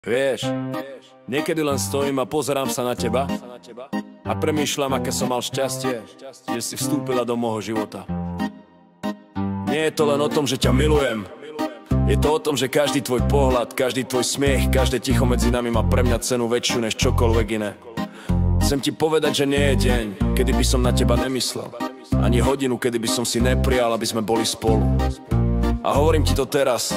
Vieš, niekedy len stojím a pozerám sa na teba a premýšľam, aké som mal šťastie, že si vstúpila do môjho života. Nie je to len o tom, že ťa milujem. Je to o tom, že každý tvoj pohľad, každý tvoj smiech, každé ticho medzi nami má pre mňa cenu väčšiu než čokoľvek iné. Chcem ti povedať, že nie je deň, kedy by som na teba nemyslel. Ani hodinu, kedy by som si neprijal, aby sme boli spolu. A hovorím ti to teraz,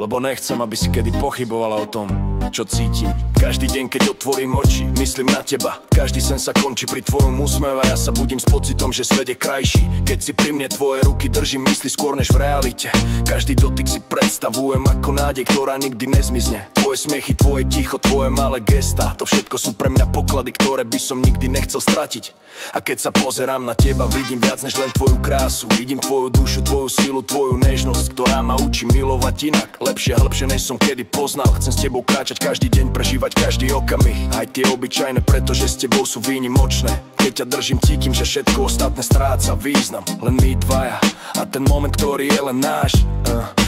lebo nechcem, aby si kedy pochybovala o tom, čo cítim. Každý deň, keď otvorím oči, myslím na teba. Každý sen sa končí pri tvojom úsmeve a ja sa budím s pocitom, že svet je krajší. Keď si pri mne tvoje ruky držím mysli skôr než v realite. Každý dotyk si predstavujem ako nádej, ktorá nikdy nezmizne. Tvoje smiechy, tvoje ticho, tvoje malé gestá, to všetko sú pre mňa poklady, ktoré by som nikdy nechcel stratiť. A keď sa pozerám na teba, vidím viac než len tvoju krásu. Vidím tvoju dušu, tvoju silu, tvoju nežnosť, ktorá ma učí milovať inak. Lepšie a lepšie, než som kedy poznal. Chcem s tebou kráčať každý deň, prežívať každý okamih. Aj tie obyčajné, pretože s tebou sú výnimočné. Keď ťa držím, cítim, že všetko ostatné stráca význam. Len my dvaja a ten moment, ktorý je len náš.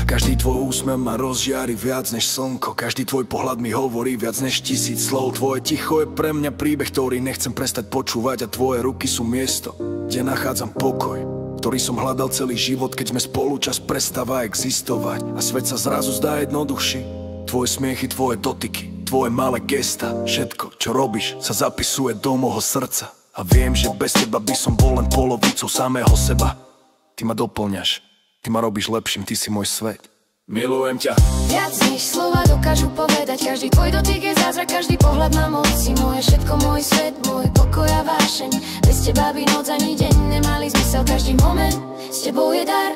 Každý tvoj úsmev ma rozžiari viac než slnko. Každý tvoj pohľad mi hovorí viac než 1000 slov. Tvoje ticho je pre mňa príbeh, ktorý nechcem prestať počúvať. A tvoje ruky sú miesto, kde nachádzam pokoj, ktorý som hľadal celý život. Keď sme spolu, čas prestáva existovať a svet sa zrazu zdá jednoduchší. Tvoje smiechy, tvoje dotyky, tvoje malé gesta, všetko, čo robíš, sa zapisuje do môjho srdca. A viem, že bez teba by som bol len polovicou samého seba. Ty ma doplňaš, ty ma robíš lepším, ty si môj svet. Milujem ťa. Viac než slova dokážu povedať. Každý tvoj dotyk je zázrak, každý pohľad má moc. Si moje všetko, môj svet, môj pokoj a vášeň. Bez teba by noc ani deň nemali zmysel. Každý moment s tebou je dar.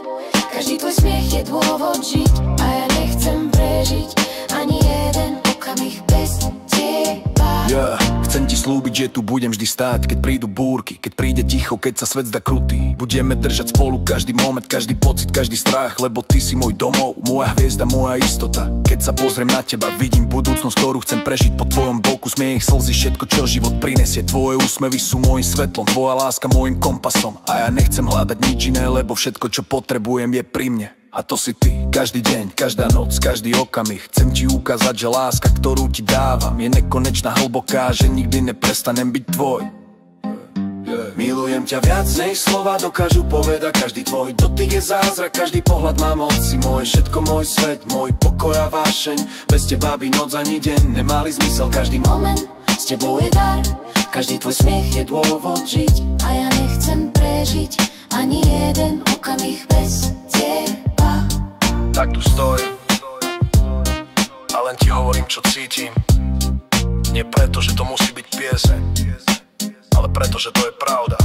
Každý tvoj smiech je dôvod žiť. A ja nechcem prežiť ani jeden okamih bez teba. Chcem ti slúbiť, že tu budem vždy stáť, keď prídu búrky, keď príde ticho, keď sa svet zdá krutý. Budeme držať spolu každý moment, každý pocit, každý strach, lebo ty si môj domov, moja hviezda, moja istota. Keď sa pozriem na teba, vidím budúcnosť, ktorú chcem prežiť po tvojom boku. Smiech, slzy, všetko, čo život prinesie. Tvoje úsmevy sú môjim svetlom, tvoja láska môjim kompasom. A ja nechcem hľadať nič iné, lebo všetko, čo potrebujem, je pri mne. A to si ty, každý deň, každá noc, každý okamih. Chcem ti ukázať, že láska, ktorú ti dávam, je nekonečná, hlboká, že nikdy neprestanem byť tvoj. Milujem ťa viac než slova dokážu povedať. Každý tvoj dotyk je zázrak, každý pohľad má moc. Si moje všetko, môj svet, môj pokoj a vášeň. Bez teba by noc ani deň nemali zmysel. Každý moment s tebou je dar. Každý tvoj smiech je dôvod žiť. A ja nechcem prežiť ani jeden okamih bez teba. Tak tu stojím a len ti hovorím, čo cítim. Nie preto, že to musí byť pieseň, ale preto, že to je pravda.